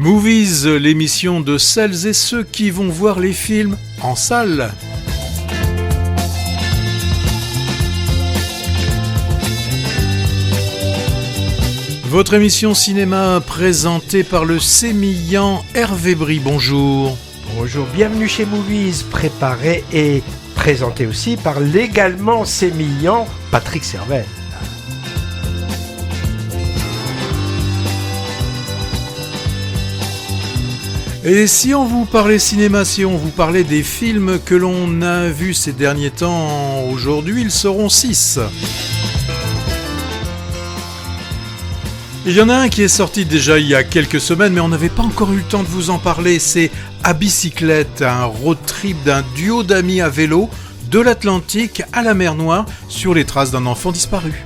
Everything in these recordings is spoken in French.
Movies, l'émission de celles et ceux qui vont voir les films en salle. Votre émission cinéma présentée par le sémillant Hervé Brie. Bonjour. Bonjour, bienvenue chez Movies, préparé et présenté aussi par l'également sémillant Patrick Servel. Et si on vous parlait cinéma, si on vous parlait des films que l'on a vus ces derniers temps, aujourd'hui ils seront 6. Il y en a un qui est sorti déjà il y a quelques semaines, mais on n'avait pas encore eu le temps de vous en parler. C'est À bicyclette, un road trip d'un duo d'amis à vélo de l'Atlantique à la mer Noire sur les traces d'un enfant disparu.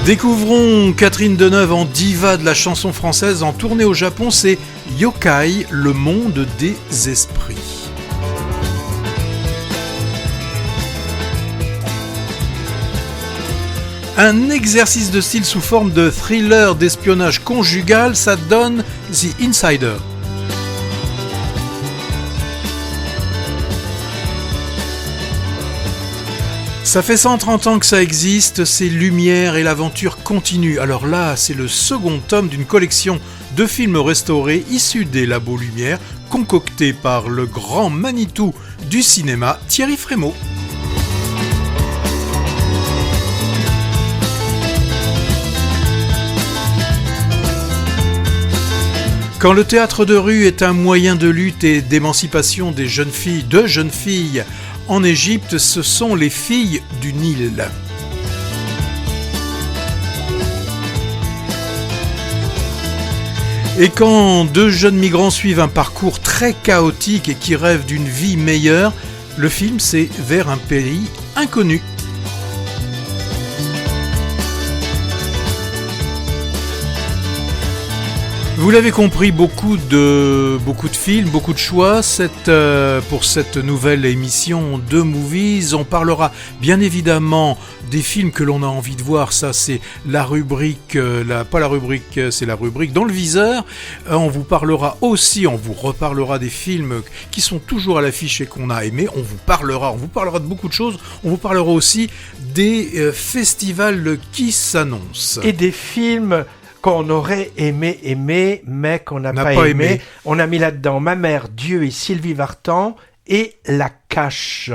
Découvrons Catherine Deneuve en diva de la chanson française en tournée au Japon, c'est Yokai, le monde des esprits. Un exercice de style sous forme de thriller d'espionnage conjugal, ça donne The Insider. Ça fait 130 ans que ça existe, c'est Lumière et l'aventure continue. Alors là, c'est le second tome d'une collection de films restaurés issus des labos Lumière, concoctés par le grand Manitou du cinéma, Thierry Frémaux. Quand le théâtre de rue est un moyen de lutte et d'émancipation des jeunes filles en Égypte, ce sont les filles du Nil. Et quand deux jeunes migrants suivent un parcours très chaotique et qui rêvent d'une vie meilleure, le film c'est Vers un pays inconnu. Vous l'avez compris, beaucoup de films, beaucoup de choix. Pour cette nouvelle émission de Movies, on parlera bien évidemment des films que l'on a envie de voir. Ça, c'est la rubrique, c'est la rubrique dans le viseur. On vous reparlera des films qui sont toujours à l'affiche et qu'on a aimé. On vous parlera de beaucoup de choses. On vous parlera aussi des festivals qui s'annoncent. Et des films qu'on aurait aimé, mais qu'on n'a pas aimé. On a mis là-dedans Ma mère, Dieu et Sylvie Vartan et La Cache.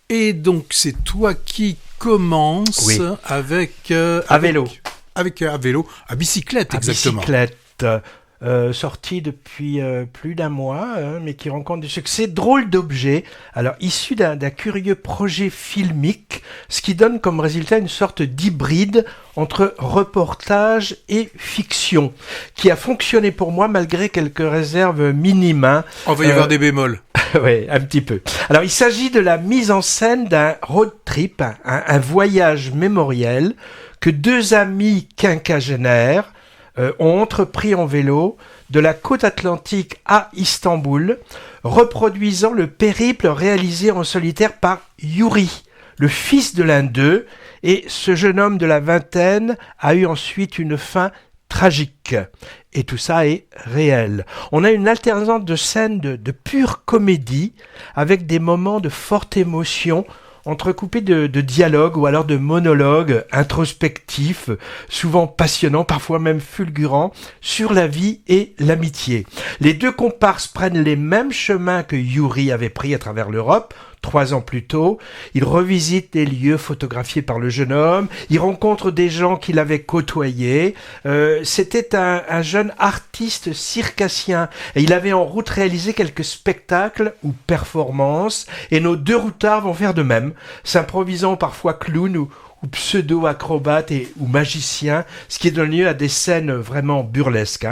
Et donc, c'est toi qui commences avec... à vélo. À vélo, à bicyclette, exactement. À bicyclette. Sorti depuis plus d'un mois, mais qui rencontre du succès. Drôle d'objet, alors issu d'un curieux projet filmique, ce qui donne comme résultat une sorte d'hybride entre reportage et fiction, qui a fonctionné pour moi malgré quelques réserves minimes. On va y avoir des bémols. Oui, un petit peu. Alors, il s'agit de la mise en scène d'un road trip, un voyage mémoriel que deux amis quinquagénaires ont entrepris en vélo de la côte atlantique à Istanbul, reproduisant le périple réalisé en solitaire par Yuri, le fils de l'un d'eux, et ce jeune homme de la vingtaine a eu ensuite une fin tragique. Et tout ça est réel. On a une alternance de scènes de pure comédie, avec des moments de forte émotion, entrecoupé de dialogues ou alors de monologues introspectifs, souvent passionnants, parfois même fulgurants, sur la vie et l'amitié. Les deux comparses prennent les mêmes chemins que Yuri avait pris à travers l'Europe, 3 ans plus tôt. Il revisite des lieux photographiés par le jeune homme, il rencontre des gens qu'il avait côtoyés. C'était un jeune artiste circassien et il avait en route réalisé quelques spectacles ou performances, et nos deux routards vont faire de même, s'improvisant parfois clown ou pseudo-acrobate ou magicien, ce qui donne lieu à des scènes vraiment burlesques.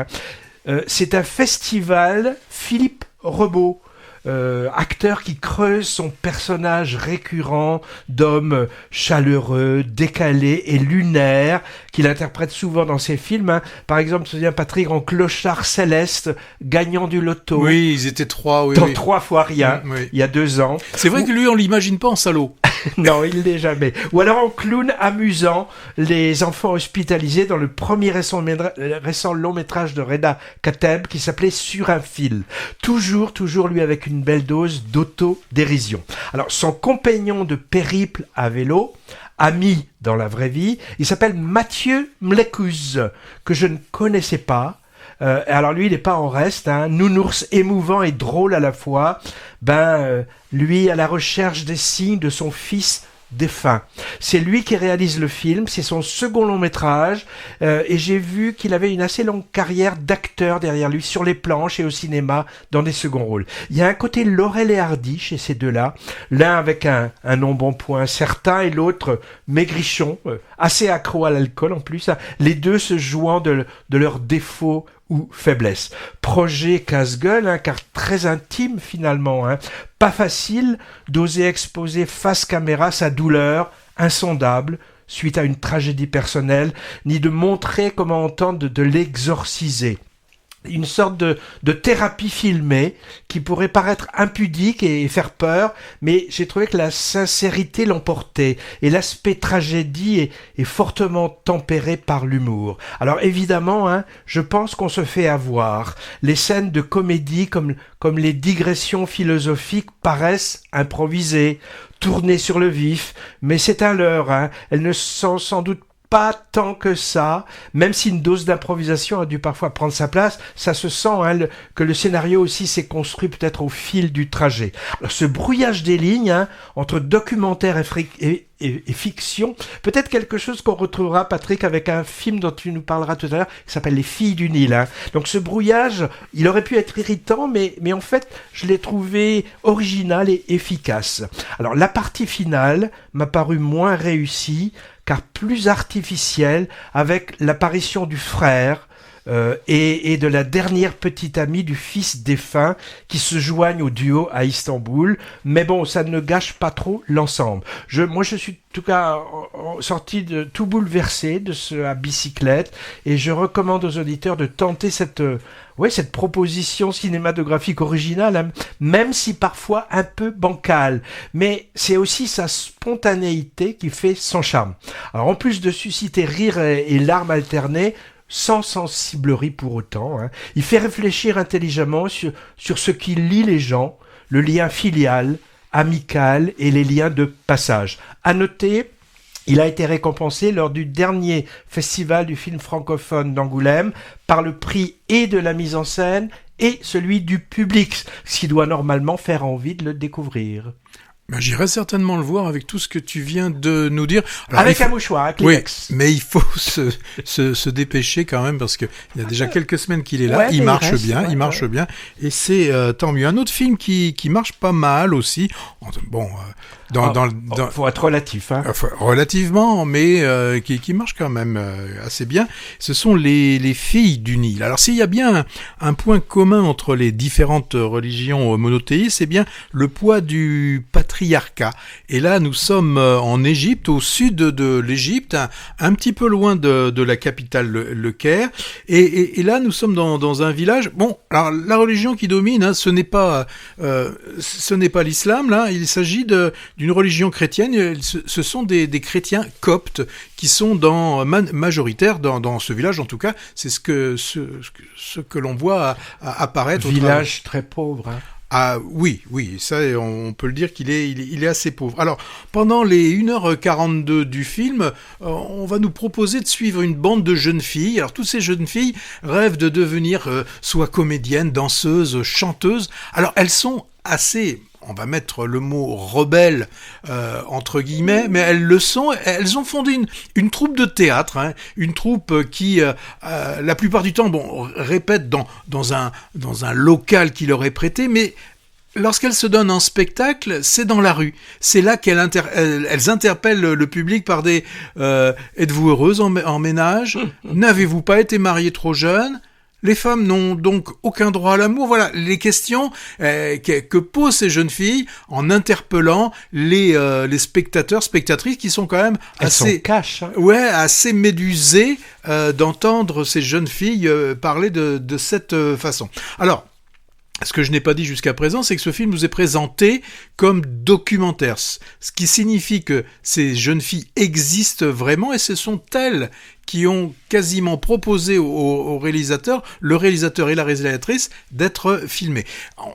C'est un festival Philippe Rebaud, acteur qui creuse son personnage récurrent d'homme chaleureux, décalé et lunaire, qu'il interprète souvent dans ses films. Hein. Par exemple, je me souviens Patrick en Clochard Céleste, gagnant du loto. Oui, ils étaient 3. Oui, dans 3 fois rien, il y a 2 ans. C'est vrai que lui, on l'imagine pas en salaud. Non, il l'est jamais. Ou alors en clown amusant, les enfants hospitalisés dans le premier récent long métrage de Reda Kateb qui s'appelait Sur un fil. Toujours lui avec une belle dose d'autodérision. Alors, son compagnon de périple à vélo, ami dans la vraie vie, il s'appelle Mathieu Mlekuz, que je ne connaissais pas. Alors lui, il n'est pas en reste, hein, nounours émouvant et drôle à la fois. Lui, à la recherche des signes de son fils défunt. C'est lui qui réalise le film, c'est son second long métrage, et j'ai vu qu'il avait une assez longue carrière d'acteur derrière lui, sur les planches et au cinéma, dans des seconds rôles. Il y a un côté Laurel et Hardy chez ces deux-là, l'un avec un embonpoint certain et l'autre maigrichon, assez accro à l'alcool en plus, hein, les deux se jouant de leurs défauts ou faiblesse. Projet casse-gueule, hein, car très intime finalement. Hein. Pas facile d'oser exposer face caméra sa douleur insondable suite à une tragédie personnelle, ni de montrer comment on tente de l'exorciser. Une sorte de thérapie filmée qui pourrait paraître impudique et faire peur, mais j'ai trouvé que la sincérité l'emportait et l'aspect tragédie est fortement tempéré par l'humour. Alors évidemment, hein, je pense qu'on se fait avoir. Les scènes de comédie comme les digressions philosophiques paraissent improvisées, tournées sur le vif, mais c'est un leurre. Hein. Elles ne sont sans doute pas tant que ça, même si une dose d'improvisation a dû parfois prendre sa place, ça se sent hein, que le scénario aussi s'est construit peut-être au fil du trajet. Alors, ce brouillage des lignes hein, entre documentaire et fiction, peut-être quelque chose qu'on retrouvera, Patrick, avec un film dont tu nous parleras tout à l'heure, qui s'appelle Les Filles du Nil. Hein. Donc ce brouillage, il aurait pu être irritant, mais en fait, je l'ai trouvé original et efficace. Alors la partie finale m'a paru moins réussie, car plus artificielle, avec l'apparition du frère et de la dernière petite amie du fils défunt qui se joignent au duo à Istanbul. Mais bon, ça ne gâche pas trop l'ensemble. Moi, je suis en tout cas sorti de tout bouleversé de ce à bicyclette et je recommande aux auditeurs de tenter cette proposition cinématographique originale, hein, même si parfois un peu bancale. Mais c'est aussi sa spontanéité qui fait son charme. Alors en plus de susciter rire et larmes alternées, sans sensiblerie pour autant, hein, il fait réfléchir intelligemment sur ce qui lie les gens, le lien filial, amical et les liens de passage. À noter, il a été récompensé lors du dernier festival du film francophone d'Angoulême par le prix et de la mise en scène et celui du public, ce qui doit normalement faire envie de le découvrir. J'irai certainement le voir avec tout ce que tu viens de nous dire. Alors, avec un mouchoir, avec Kleenex. Oui, mais il faut se dépêcher quand même parce que il y a déjà quelques semaines qu'il est là. Il marche bien, et c'est tant mieux. Un autre film qui marche pas mal aussi. Bon, faut être relatif, hein. Relativement, mais qui marche quand même assez bien. Ce sont les Filles du Nil. Alors s'il y a bien un point commun entre les différentes religions monothéistes, c'est bien le poids du patriarcat. Et là, nous sommes en Égypte, au sud de l'Égypte, un petit peu loin de la capitale, le Caire. Et là, nous sommes dans un village. Bon, alors la religion qui domine, hein, ce n'est pas l'islam. Là, il s'agit d'une religion chrétienne. Ce sont des chrétiens coptes qui sont majoritaires dans ce village. En tout cas, c'est ce que l'on voit apparaître. Village très pauvre. Hein. Ah oui, ça on peut le dire qu'il est assez pauvre. Alors, pendant les 1h42 du film, on va nous proposer de suivre une bande de jeunes filles. Alors, toutes ces jeunes filles rêvent de devenir soit comédiennes, danseuses, chanteuses. Alors, elles sont assez... On va mettre le mot rebelle entre guillemets, mais elles le sont. Elles ont fondé une troupe de théâtre, hein, une troupe qui, la plupart du temps, répète dans un local qui leur est prêté, mais lorsqu'elles se donnent en spectacle, c'est dans la rue. C'est là qu'elles interpellent le public par des êtes-vous heureuse en ménage ? N'avez-vous pas été mariée trop jeune ? Les femmes n'ont donc aucun droit à l'amour. Voilà les questions que posent ces jeunes filles en interpellant les spectateurs, spectatrices qui sont quand même assez assez médusés d'entendre ces jeunes filles parler de cette façon. Alors, ce que je n'ai pas dit jusqu'à présent, c'est que ce film nous est présenté comme documentaire, ce qui signifie que ces jeunes filles existent vraiment et ce sont elles qui ont quasiment proposé au réalisateur, le réalisateur et la réalisatrice, d'être filmés.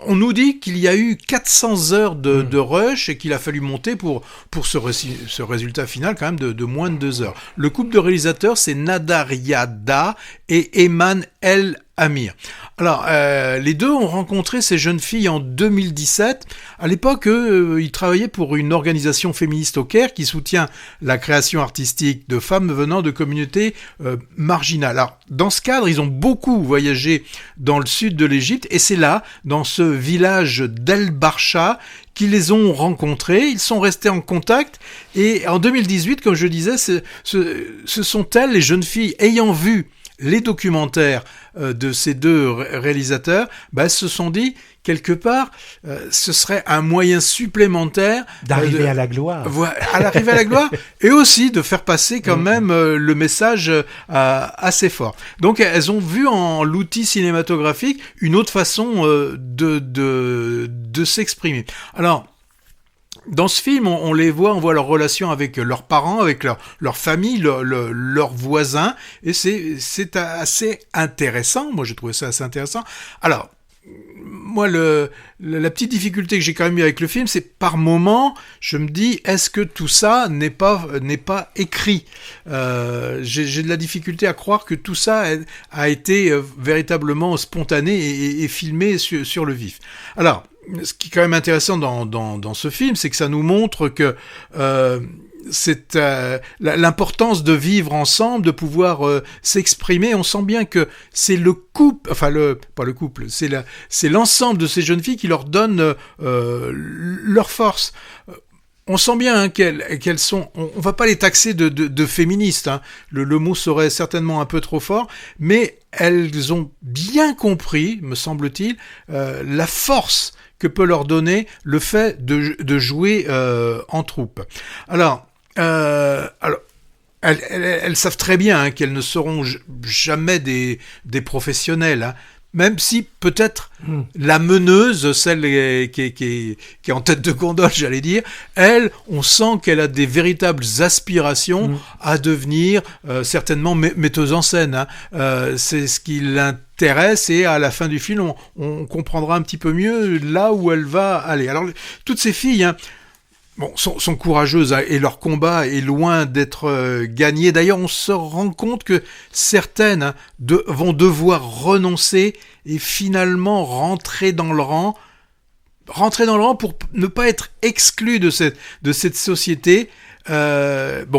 On nous dit qu'il y a eu 400 heures de rush et qu'il a fallu monter pour ce résultat final quand même de moins de 2 heures. Le couple de réalisateurs, c'est Nada Riada et Eman El Amir. Alors, les deux ont rencontré ces jeunes filles en 2017. À l'époque, ils travaillaient pour une organisation féministe au Caire qui soutient la création artistique de femmes venant de communautés marginales. Alors, dans ce cadre, ils ont beaucoup voyagé dans le sud de l'Égypte et c'est là, dans ce village d'El Barcha, qu'ils les ont rencontrés. Ils sont restés en contact et en 2018, comme je disais, ce sont elles, les jeunes filles, ayant vu les documentaires de ces deux réalisateurs, se sont dit, quelque part, ce serait un moyen supplémentaire d'arriver à la gloire. D'arriver à la gloire et aussi de faire passer quand même le message assez fort. Donc elles ont vu en l'outil cinématographique une autre façon de s'exprimer. Alors, dans ce film, on les voit, on voit leur relation avec leurs parents, avec leur famille, leurs voisins, et c'est assez intéressant. Moi, j'ai trouvé ça assez intéressant. Alors, moi, la petite difficulté que j'ai quand même eu avec le film, c'est par moment, je me dis, est-ce que tout ça n'est pas écrit ? J'ai de la difficulté à croire que tout ça a été véritablement spontané et filmé sur le vif. Alors, ce qui est quand même intéressant dans ce film, c'est que ça nous montre que c'est l'importance de vivre ensemble, de pouvoir s'exprimer. On sent bien que c'est le couple, pas le couple, c'est l'ensemble de ces jeunes filles qui leur donne leur force. On sent bien qu'elles sont. On va pas les taxer de féministes. Hein. Le mot serait certainement un peu trop fort, mais elles ont bien compris, me semble-t-il, la force que peut leur donner le fait de jouer en troupe. Alors, elles savent très bien qu'elles ne seront jamais des professionnels. Hein. Même si peut-être la meneuse, celle qui est en tête de gondole, j'allais dire, elle, on sent qu'elle a des véritables aspirations à devenir certainement metteuse en scène. Hein. C'est ce qui l'intéresse et à la fin du film, on comprendra un petit peu mieux là où elle va aller. Alors, toutes ces filles... Hein, sont courageuses et leur combat est loin d'être gagné. D'ailleurs, on se rend compte que certaines vont devoir renoncer et finalement rentrer dans le rang pour ne pas être exclues de cette société.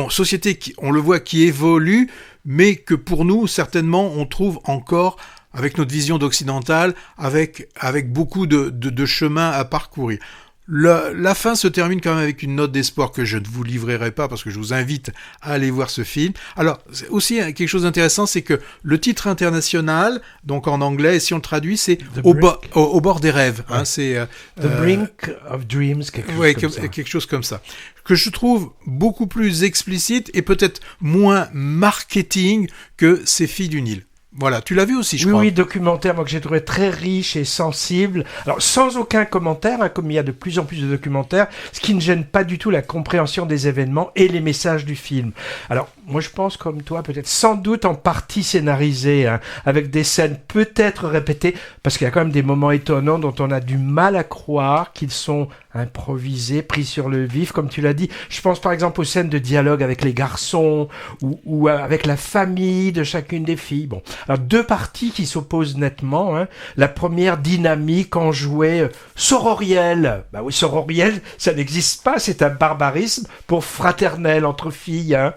Société qui, on le voit, qui évolue, mais que pour nous, certainement, on trouve encore avec notre vision d'occidentale, avec beaucoup de chemin à parcourir. La fin se termine quand même avec une note d'espoir que je ne vous livrerai pas parce que je vous invite à aller voir ce film. Alors, c'est aussi quelque chose d'intéressant, c'est que le titre international, donc en anglais, et si on le traduit, c'est au bord des rêves. Ouais. Hein, c'est The Brink of Dreams, quelque chose comme ça. Que je trouve beaucoup plus explicite et peut-être moins marketing que Ces filles du Nil. Voilà, tu l'as vu aussi, je crois. Oui, documentaire, moi que j'ai trouvé très riche et sensible. Alors, sans aucun commentaire, hein, comme il y a de plus en plus de documentaires, ce qui ne gêne pas du tout la compréhension des événements et les messages du film. Alors, moi je pense comme toi, peut-être sans doute en partie scénarisé, hein, avec des scènes peut-être répétées, parce qu'il y a quand même des moments étonnants dont on a du mal à croire qu'ils sont improvisés, pris sur le vif, comme tu l'as dit. Je pense par exemple aux scènes de dialogue avec les garçons ou avec la famille de chacune des filles. Bon, alors deux parties qui s'opposent nettement. Hein. La première, dynamique, enjouée, sororielle. Bah oui, sororielle, ça n'existe pas, c'est un barbarisme pour fraternel entre filles. Hein.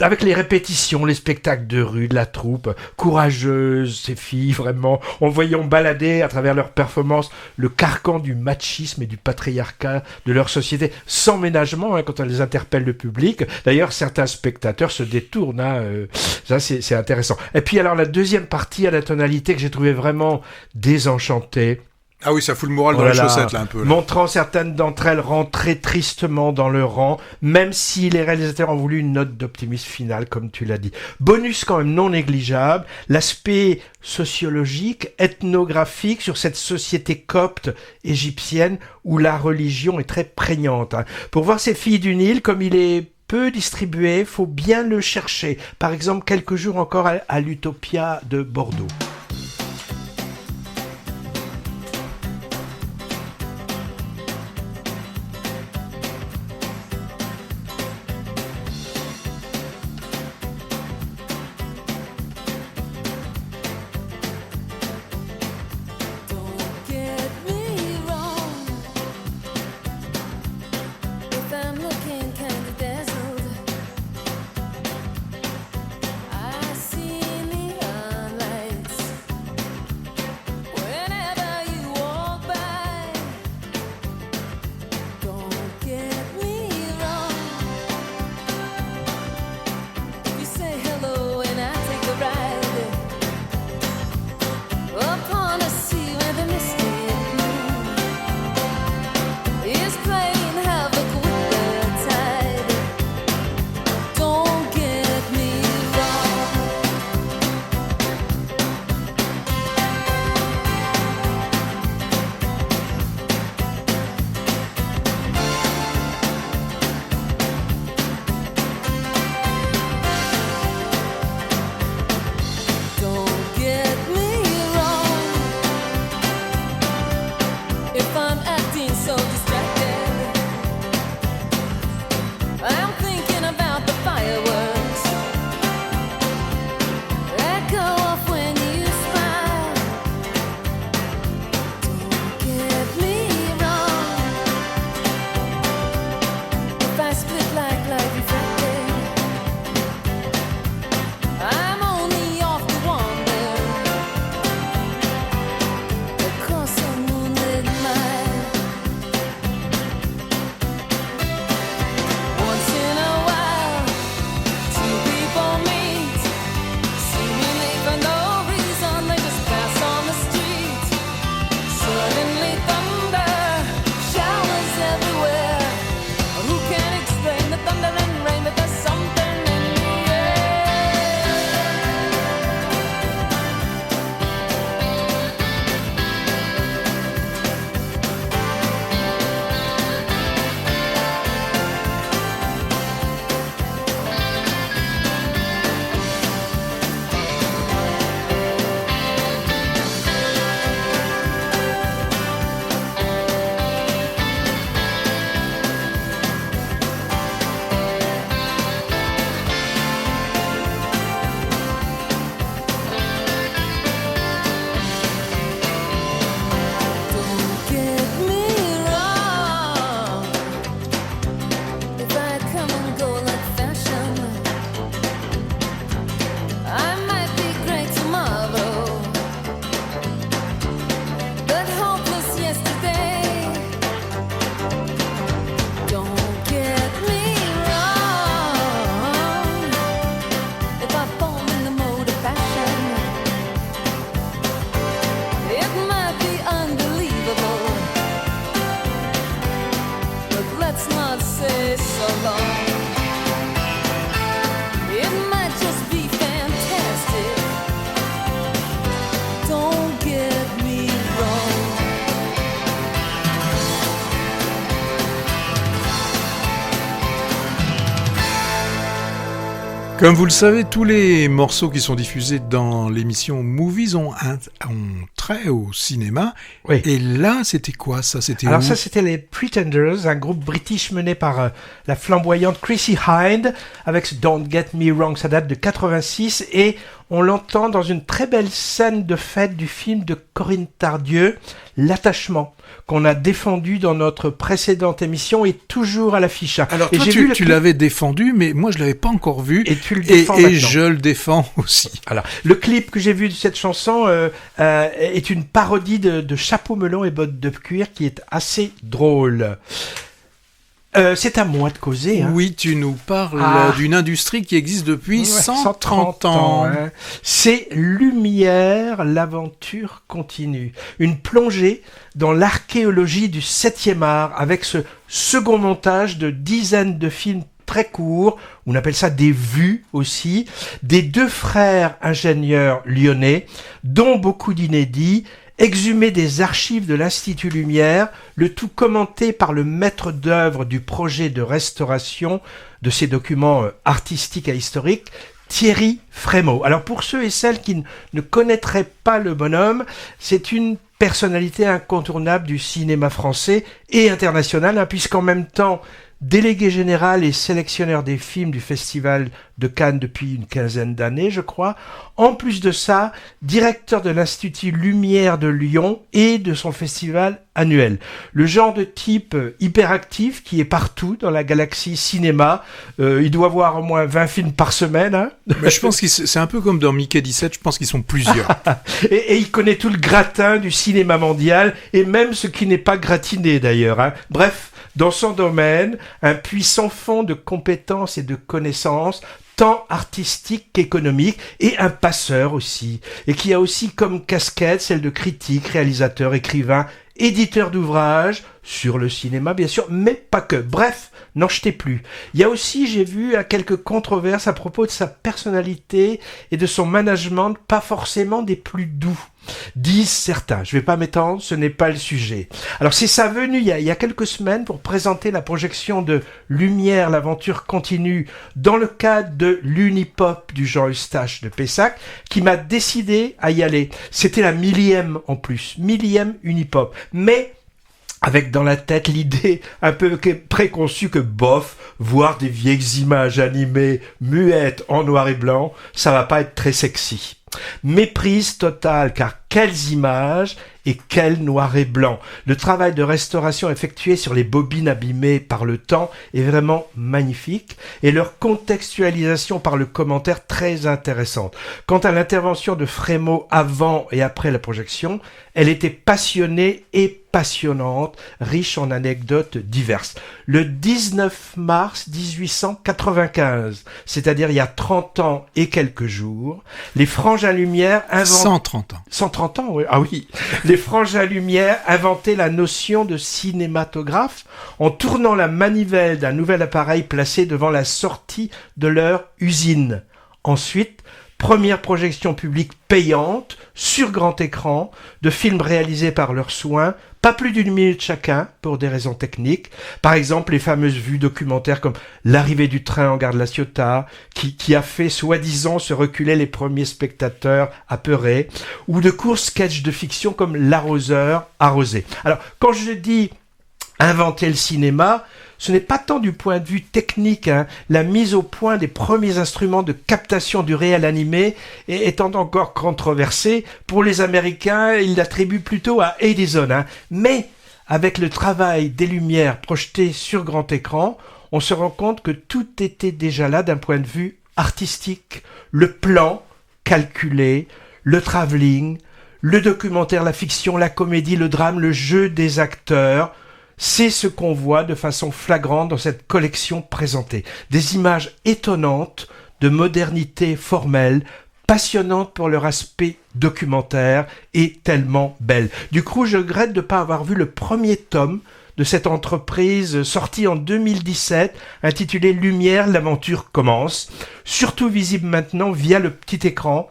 Avec les répétitions, les spectacles de rue, de la troupe, courageuses, ces filles, vraiment, en voyant balader à travers leurs performances le carcan du machisme et du patriarcat patriarcat de leur société, sans ménagement quand elles interpellent le public. D'ailleurs, certains spectateurs se détournent. Ça, c'est intéressant. Et puis alors, la deuxième partie à la tonalité que j'ai trouvé vraiment désenchantée. Ah oui, ça fout le moral dans les chaussettes, là, un peu. Là. Montrant certaines d'entre elles rentrer tristement dans leur rang, même si les réalisateurs ont voulu une note d'optimisme finale, comme tu l'as dit. Bonus quand même non négligeable, l'aspect sociologique, ethnographique sur cette société copte égyptienne où la religion est très prégnante. Pour voir ces filles du Nil, comme il est peu distribué, faut bien le chercher. Par exemple, quelques jours encore à l'Utopia de Bordeaux. Comme vous le savez, tous les morceaux qui sont diffusés dans l'émission Movies ont trait au cinéma. Oui. Et là, c'était quoi ça? Alors ça, c'était les Pretenders, un groupe british mené par la flamboyante Chrissie Hynde, avec Don't Get Me Wrong, ça date de 86, et on l'entend dans une très belle scène de fête du film de Corinne Tardieu, L'attachement, qu'on a défendu dans notre précédente émission et toujours à l'affiche. Alors toi, tu l'avais défendu, mais moi je l'avais pas encore vu. Et tu le défends maintenant. Et je le défends aussi. Alors, le clip que j'ai vu de cette chanson est une parodie de Chapeau melon et bottes de cuir qui est assez drôle. C'est à moi de causer. Hein. Oui, tu nous parles d'une industrie qui existe depuis 130 ans. Hein. C'est Lumière, l'aventure continue. Une plongée dans l'archéologie du 7e art avec ce second montage de dizaines de films très courts, on appelle ça des vues aussi, des deux frères ingénieurs lyonnais, dont beaucoup d'inédits, exhumé des archives de l'Institut Lumière, le tout commenté par le maître d'œuvre du projet de restauration de ces documents artistiques et historiques, Thierry Frémaux. Alors pour ceux et celles qui ne connaîtraient pas le bonhomme, c'est une personnalité incontournable du cinéma français et international, hein, puisqu'en même temps, délégué général et sélectionneur des films du Festival de Cannes depuis une quinzaine d'années, je crois. En plus de ça, directeur de l'Institut Lumière de Lyon et de son festival annuel. Le genre de type hyperactif qui est partout dans la galaxie cinéma. Il doit voir au moins 20 films par semaine. Hein. Mais je pense que c'est un peu comme dans Mickey 17, je pense qu'ils sont plusieurs. et il connaît tout le gratin du cinéma mondial et même ce qui n'est pas gratiné d'ailleurs. Hein. Bref, dans son domaine, un puissant fond de compétences et de connaissances, tant artistiques qu'économiques, et un passeur aussi, et qui a aussi comme casquette celle de critique, réalisateur, écrivain, éditeur d'ouvrages, sur le cinéma bien sûr, mais pas que. Bref, n'en jetez plus. Il y a aussi, j'ai vu, quelques controverses à propos de sa personnalité et de son management, pas forcément des plus doux. Disent certains, je vais pas m'étendre, ce n'est pas le sujet. Alors c'est sa venue il y a quelques semaines pour présenter la projection de Lumière, l'aventure continue dans le cadre de l'Unipop du Jean Eustache de Pessac qui m'a décidé à y aller. C'était la 1000e en plus, 1000e Unipop. Mais avec dans la tête l'idée un peu préconçue que bof, voir des vieilles images animées, muettes, en noir et blanc, ça va pas être très sexy. Méprise totale, car quelles images et quel noir et blanc. Le travail de restauration effectué sur les bobines abîmées par le temps est vraiment magnifique et leur contextualisation par le commentaire très intéressante. Quant à l'intervention de Frémaux avant et après la projection, elle était passionnée et passionnante, riche en anecdotes diverses. Le 19 mars 1895, c'est-à-dire il y a 30 ans et quelques jours, les Frangins Lumière inventent... 130 ans. 130 ans, oui. Ah oui. Les Frangins Lumière inventaient la notion de cinématographe en tournant la manivelle d'un nouvel appareil placé devant la sortie de leur usine. Ensuite, première projection publique payante, sur grand écran, de films réalisés par leurs soins, pas plus d'1 minute chacun, pour des raisons techniques. Par exemple, les fameuses vues documentaires comme l'arrivée du train en gare de la Ciotat, qui a fait soi-disant se reculer les premiers spectateurs apeurés, ou de courts sketchs de fiction comme L'arroseur arrosé. Alors, quand je dis inventer le cinéma, ce n'est pas tant du point de vue technique, hein. La mise au point des premiers instruments de captation du réel animé étant encore controversée. Pour les Américains, ils l'attribuent plutôt à Edison, hein. Mais avec le travail des lumières projetées sur grand écran, on se rend compte que tout était déjà là d'un point de vue artistique. Le plan calculé, le travelling, le documentaire, la fiction, la comédie, le drame, le jeu des acteurs. C'est ce qu'on voit de façon flagrante dans cette collection présentée. Des images étonnantes, de modernité formelle, passionnantes pour leur aspect documentaire et tellement belles. Du coup, je regrette de ne pas avoir vu le premier tome de cette entreprise sortie en 2017, intitulé Lumière, l'aventure commence, surtout visible maintenant via le petit écran,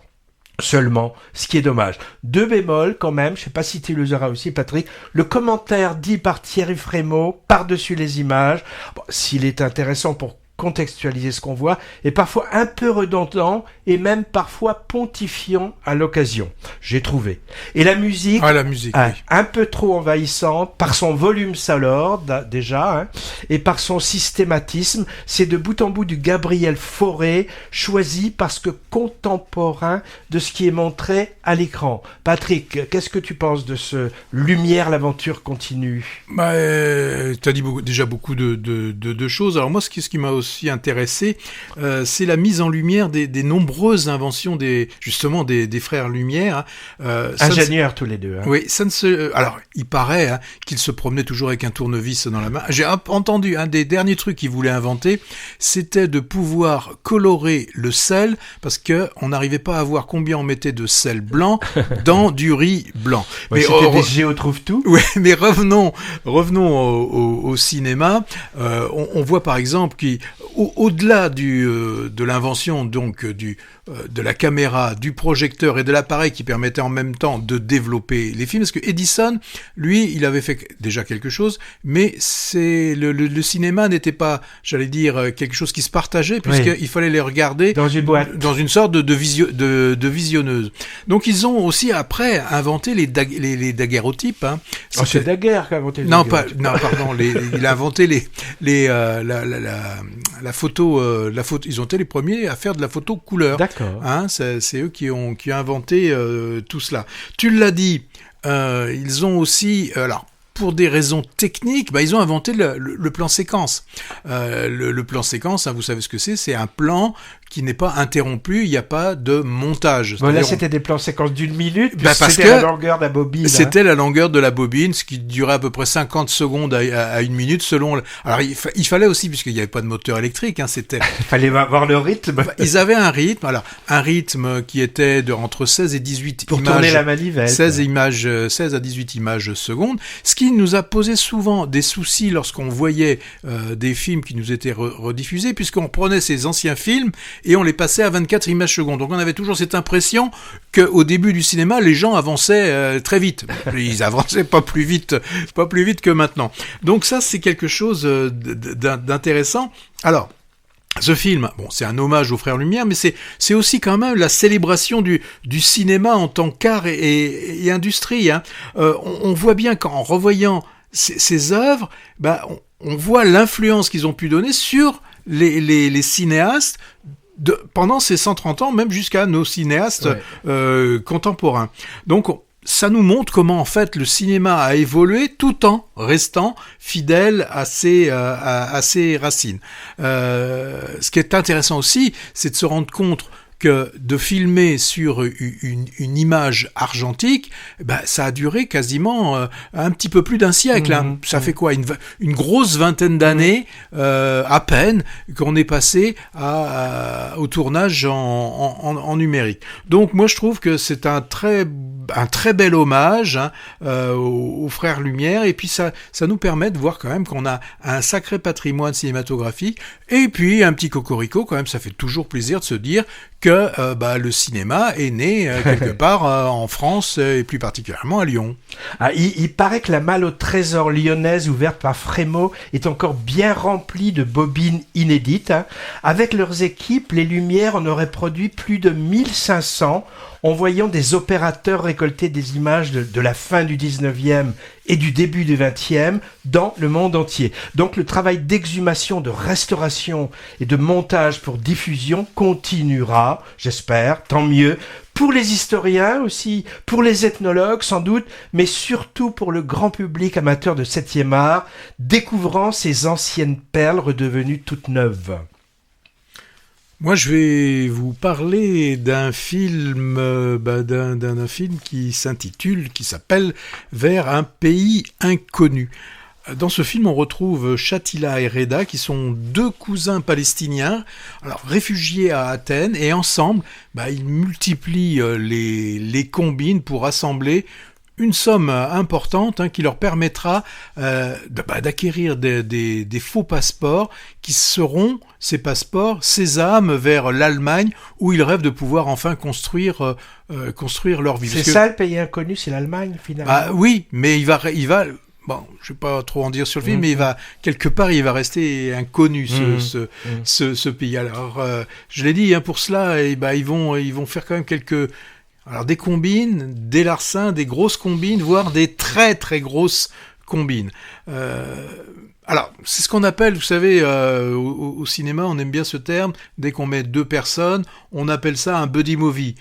seulement, ce qui est dommage. 2 bémols quand même, je sais pas si tu les auras aussi Patrick, le commentaire dit par Thierry Frémaux par-dessus les images, bon, s'il est intéressant pour contextualiser ce qu'on voit, est parfois un peu redondant et même parfois pontifiant à l'occasion, j'ai trouvé. Et la musique, oui. Un peu trop envahissante, par son volume sonore déjà, et par son systématisme, c'est de bout en bout du Gabriel Fauré, choisi parce que contemporain de ce qui est montré à l'écran. Patrick, qu'est-ce que tu penses de ce Lumière, l'aventure continue? Tu as dit déjà beaucoup de choses. Alors moi, ce qui m'a aussi intéressé, c'est la mise en lumière des nombreuses inventions des frères Lumière. Ingénieurs tous les deux. Oui, alors, il paraît qu'ils se promenaient toujours avec un tournevis dans la main. J'ai entendu, un des derniers trucs qu'ils voulaient inventer, c'était de pouvoir colorer le sel, parce que on n'arrivait pas à voir combien on mettait de sel blanc dans du riz blanc. Ouais, mais c'était des Géo trouve tout. Oui, mais revenons au cinéma. On voit par exemple qu'au-delà de l'invention donc de la caméra, du projecteur et de l'appareil qui permettait en même temps de développer les films, parce que Edison, lui, il avait fait déjà quelque chose, mais le cinéma n'était pas, j'allais dire, quelque chose qui se partageait, puisqu'il fallait les regarder dans une boîte, dans une sorte de visionneuse. Donc ils ont aussi après inventé les daguerréotypes. C'est Daguerre qui a inventé les daguerréotypes. Non, pardon, il a inventé la photo. Ils ont été les premiers à faire de la photo couleur. D'accord. C'est eux qui ont inventé tout cela. Tu l'as dit, ils ont aussi, pour des raisons techniques, ils ont inventé le plan séquence. Le plan séquence, vous savez ce que c'est un plan qui n'est pas interrompu, il n'y a pas de montage. Là, c'était des plans séquences d'une minute, parce c'était la longueur de la bobine. C'était la longueur de la bobine, ce qui durait à peu près 50 secondes à une minute selon... Alors, il fallait aussi, puisqu'il n'y avait pas de moteur électrique, il fallait voir le rythme. Ils avaient un rythme qui était entre 16 et 18 pour images. Pour tourner la manivelle. 16 à 18 images secondes, ce qui nous a posé souvent des soucis lorsqu'on voyait des films qui nous étaient rediffusés, puisqu'on prenait ces anciens films et on les passait à 24 images secondes. Donc on avait toujours cette impression qu'au début du cinéma, les gens avançaient très vite. Ils avançaient pas plus vite que maintenant. Donc ça, c'est quelque chose d'intéressant. Alors, ce film, c'est un hommage aux Frères Lumière, mais c'est aussi quand même la célébration du cinéma en tant qu'art et industrie. On voit bien qu'en revoyant ces œuvres, on voit l'influence qu'ils ont pu donner sur les cinéastes pendant ces 130 ans, même jusqu'à nos cinéastes contemporains. Donc, ça nous montre comment, en fait, le cinéma a évolué tout en restant fidèle à ses racines. Ce qui est intéressant aussi, c'est de se rendre compte que de filmer sur une image argentique, ça a duré quasiment un petit peu plus d'un siècle. Ça fait quoi, une grosse vingtaine d'années à peine qu'on est passé au tournage en numérique. Donc moi je trouve que c'est un très bel hommage aux Frères Lumière, et puis ça nous permet de voir quand même qu'on a un sacré patrimoine cinématographique, et puis un petit cocorico quand même, ça fait toujours plaisir de se dire que le cinéma est né quelque part en France, et plus particulièrement à Lyon. Il paraît que la malle au trésor lyonnaise ouverte par Frémaux est encore bien remplie de bobines inédites. Avec leurs équipes, les Lumières en auraient produit plus de 1500 en voyant des opérateurs récolter des images de la fin du 19e et du début du 20e dans le monde entier. Donc le travail d'exhumation, de restauration et de montage pour diffusion continuera, j'espère, tant mieux, pour les historiens aussi, pour les ethnologues sans doute, mais surtout pour le grand public amateur de 7e art, découvrant ces anciennes perles redevenues toutes neuves. Moi, je vais vous parler d'un film, d'un film qui s'appelle Vers un pays inconnu. Dans ce film, on retrouve Shatila et Reda, qui sont deux cousins palestiniens, réfugiés à Athènes, et ensemble, ils multiplient les combines pour assembler une somme importante qui leur permettra d'acquérir des faux passeports qui seront ces passeports sésame vers l'Allemagne, où ils rêvent de pouvoir enfin construire leur vie. C'est ça le pays inconnu, c'est l'Allemagne finalement. Oui, mais il va bon, je vais pas trop en dire sur le film, mais quelque part, il va rester inconnu, ce pays. Alors, je l'ai dit, pour cela, ils vont faire quand même des combines, des larcins, des grosses combines, voire des très très grosses combines. Alors, c'est ce qu'on appelle, vous savez, au cinéma, on aime bien ce terme, dès qu'on met 2 personnes, on appelle ça un buddy movie,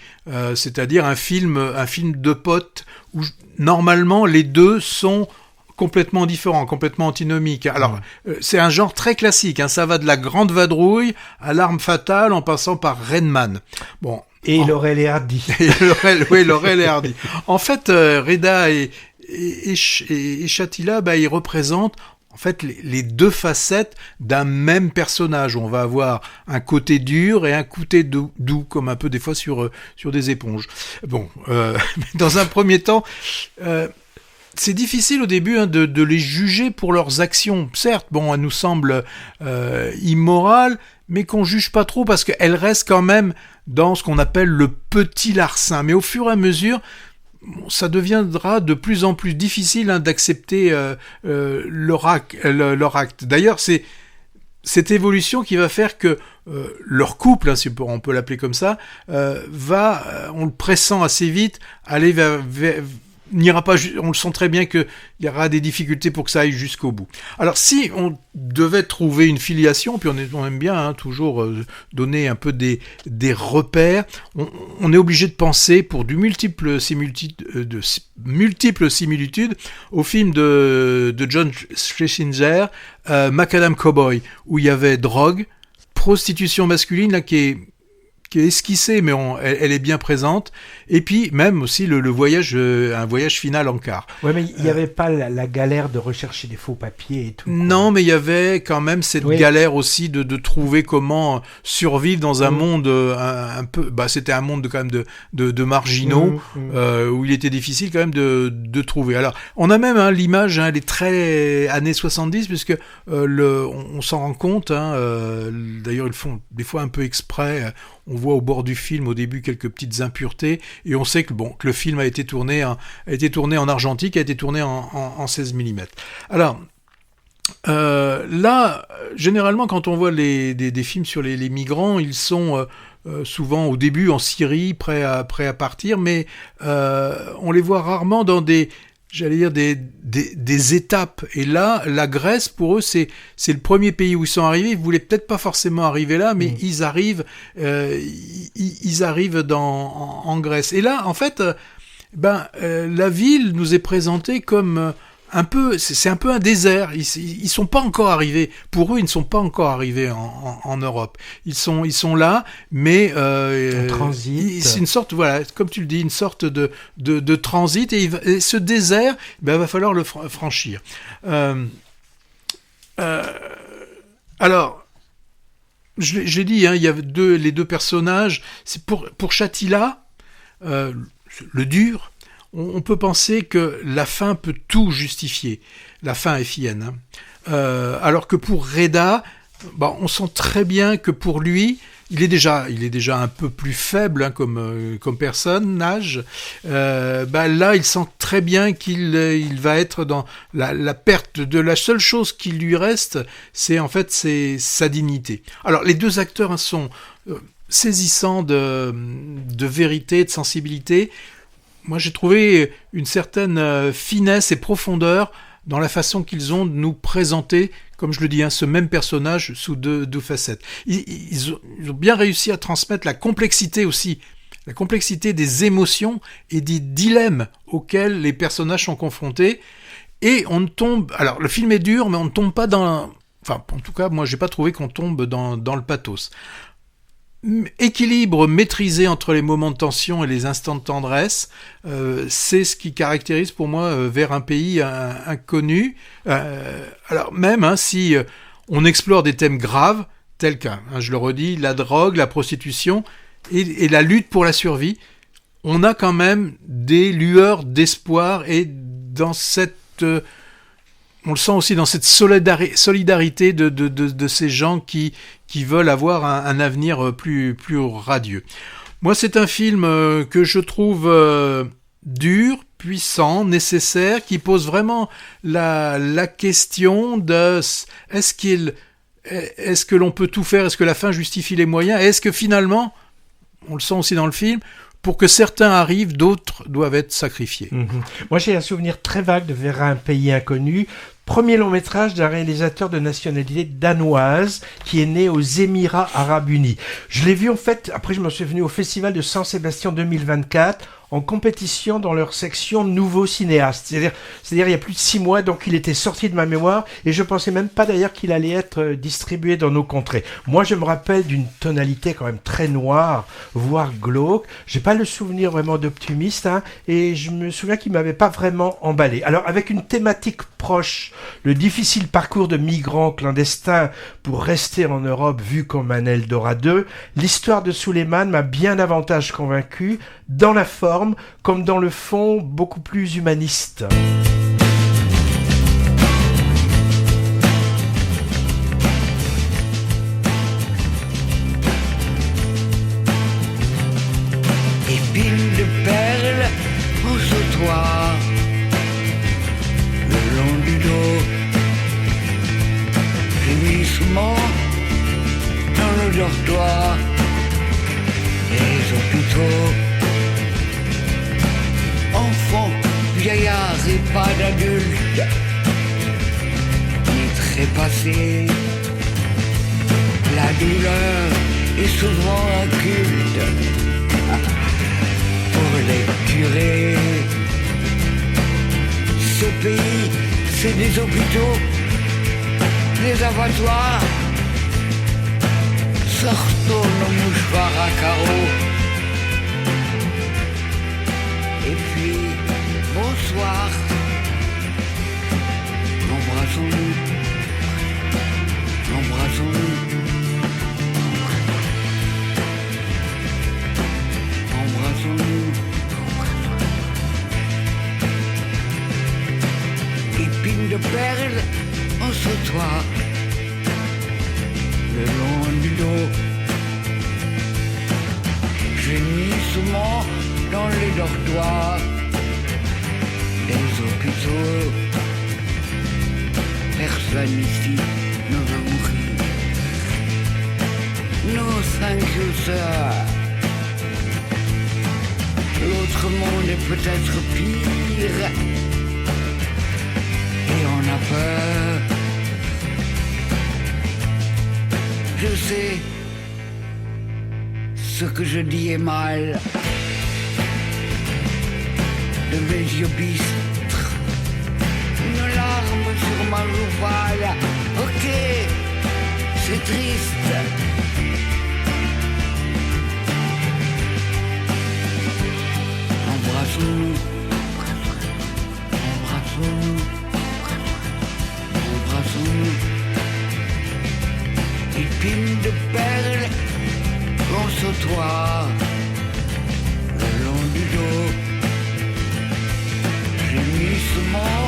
c'est-à-dire un film de potes, où normalement les deux sont complètement différents, complètement antinomiques. Alors, c'est un genre très classique, ça va de la grande vadrouille à l'arme fatale en passant par Rain Man. Bon. Et Laurel et Hardy. Laurel et Hardy. En fait, Reda et Shatila, ils représentent en fait les 2 facettes d'un même personnage. On va avoir un côté dur et un côté doux, comme un peu des fois sur des éponges. Bon, dans un premier temps, c'est difficile au début de les juger pour leurs actions. Certes, bon, elles nous semblent immorales, mais qu'on juge pas trop parce qu'elles restent quand même dans ce qu'on appelle le petit larcin. Mais au fur et à mesure, ça deviendra de plus en plus difficile d'accepter leur acte. D'ailleurs, c'est cette évolution qui va faire que leur couple, on peut l'appeler comme ça, on le pressent assez vite, aller n'ira pas, on le sent très bien qu'il y aura des difficultés pour que ça aille jusqu'au bout. Alors si on devait trouver une filiation, puis on aime bien toujours donner un peu des repères, on est obligé de penser pour de multiples similitudes au film de John Schlesinger, Macadam Cowboy, où il y avait drogue, prostitution masculine là qui est esquissée, mais elle est bien présente. Et puis même aussi un voyage final en car. Ouais, mais il n'y avait pas la galère de rechercher des faux papiers et tout. Non, mais il y avait quand même cette galère aussi de trouver comment survivre dans un monde un peu. C'était un monde quand même de marginaux où il était difficile quand même de trouver. Alors, on a même l'image, elle est très années 70 puisque on s'en rend compte. D'ailleurs, ils font des fois un peu exprès. On voit au bord du film au début quelques petites impuretés et on sait que le film a été tourné en argentique, a été tourné en 16 mm. Alors là, généralement quand on voit des films sur les migrants, ils sont souvent au début en Syrie, prêts à partir, mais on les voit rarement dans des étapes. Et là, la Grèce, pour eux, c'est le premier pays où ils sont arrivés. Ils voulaient peut-être pas forcément arriver là, mais ils arrivent en Grèce. Et là, en fait, la ville nous est présentée comme c'est un peu un désert. Ils sont pas encore arrivés. Pour eux, ils ne sont pas encore arrivés en Europe. Ils sont là, mais en transit. C'est une sorte, comme tu le dis, une sorte de transit. Et ce désert, va falloir le franchir. Alors, j'ai dit, il y a les 2 personnages. C'est pour Shatila, le dur. On peut penser que la fin peut tout justifier, la fin FIN. Alors que pour Reda, on sent très bien que pour lui, il est déjà un peu plus faible comme personnage. Là, il sent très bien qu'il va être dans la perte de la seule chose qui lui reste, c'est sa dignité. Alors les 2 acteurs sont saisissants de vérité, de sensibilité. Moi, j'ai trouvé une certaine finesse et profondeur dans la façon qu'ils ont de nous présenter, comme je le dis, ce même personnage sous deux facettes. Ils ont bien réussi à transmettre la complexité aussi, la complexité des émotions et des dilemmes auxquels les personnages sont confrontés. Et on ne tombe... Alors, le film est dur, mais on ne tombe pas dans... Enfin, en tout cas, moi, j'ai pas trouvé qu'on tombe dans le pathos. Équilibre maîtrisé entre les moments de tension et les instants de tendresse, c'est ce qui caractérise pour moi Vers un pays inconnu. Alors même si on explore des thèmes graves tels que, je le redis, la drogue, la prostitution et la lutte pour la survie, on a quand même des lueurs d'espoir et dans cette... on le sent aussi dans cette solidarité de ces gens qui veulent avoir un avenir plus radieux. Moi, c'est un film que je trouve dur, puissant, nécessaire, qui pose vraiment la question de est-ce que l'on peut tout faire, est-ce que la fin justifie les moyens, est-ce que finalement, on le sent aussi dans le film, pour que certains arrivent, d'autres doivent être sacrifiés. Moi, j'ai un souvenir très vague de Vers un pays inconnu, premier long métrage d'un réalisateur de nationalité danoise qui est né aux Émirats Arabes Unis. Je l'ai vu en fait, après je me suis venu au Festival de San-Sébastien 2024 en compétition dans leur section Nouveaux Cinéastes. C'est-à-dire il y a plus de 6 mois, donc il était sorti de ma mémoire et je pensais même pas d'ailleurs qu'il allait être distribué dans nos contrées. Moi, je me rappelle d'une tonalité quand même très noire, voire glauque. J'ai pas le souvenir vraiment d'optimiste, et je me souviens qu'il m'avait pas vraiment emballé. Alors, avec une thématique proche, le difficile parcours de migrants clandestins pour rester en Europe vu comme un Eldorado, l'histoire de Suleiman m'a bien davantage convaincu, dans la forme comme dans le fond, beaucoup plus humaniste. Épines de perles au sautoir, le long du dos, gémissement dans le dortoir, les hôpitaux. Enfants, vieillards et pas d'adultes, ni trépassés. La douleur est souvent un culte pour les curés. Ce pays, c'est des hôpitaux, des abattoirs. Sortons nos mouchoirs à carreaux. Et puis, bonsoir, embrassons-nous, embrassons-nous, embrassons-nous. Épines de perles au sautoir, le long du dos, gémissement dans les dortoirs, les hôpitaux. Personne ici ne va mourir. No thank you, sir. L'autre monde est peut-être pire et on a peur. Je sais, ce que je dis est mal. De mes yeux bistres, une larme sur ma joue pâle. Ok, c'est triste. Embrassons-nous, embrassons-nous, embrassons-nous. Épines de perles, on sautoir, le long du dos. Gémissement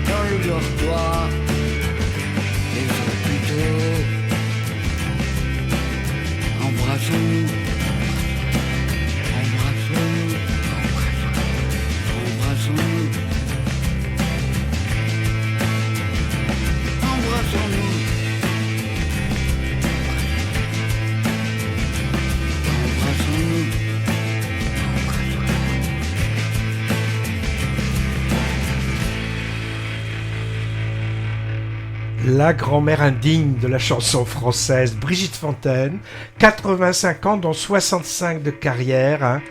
dans le dortoir, les hôpitaux. Embrassons-nous, embrassons-nous, embrassons-nous, embrassons-nous, embrassons-nous. La grand-mère indigne de la chanson française, Brigitte Fontaine, 85 ans dont 65 de carrière,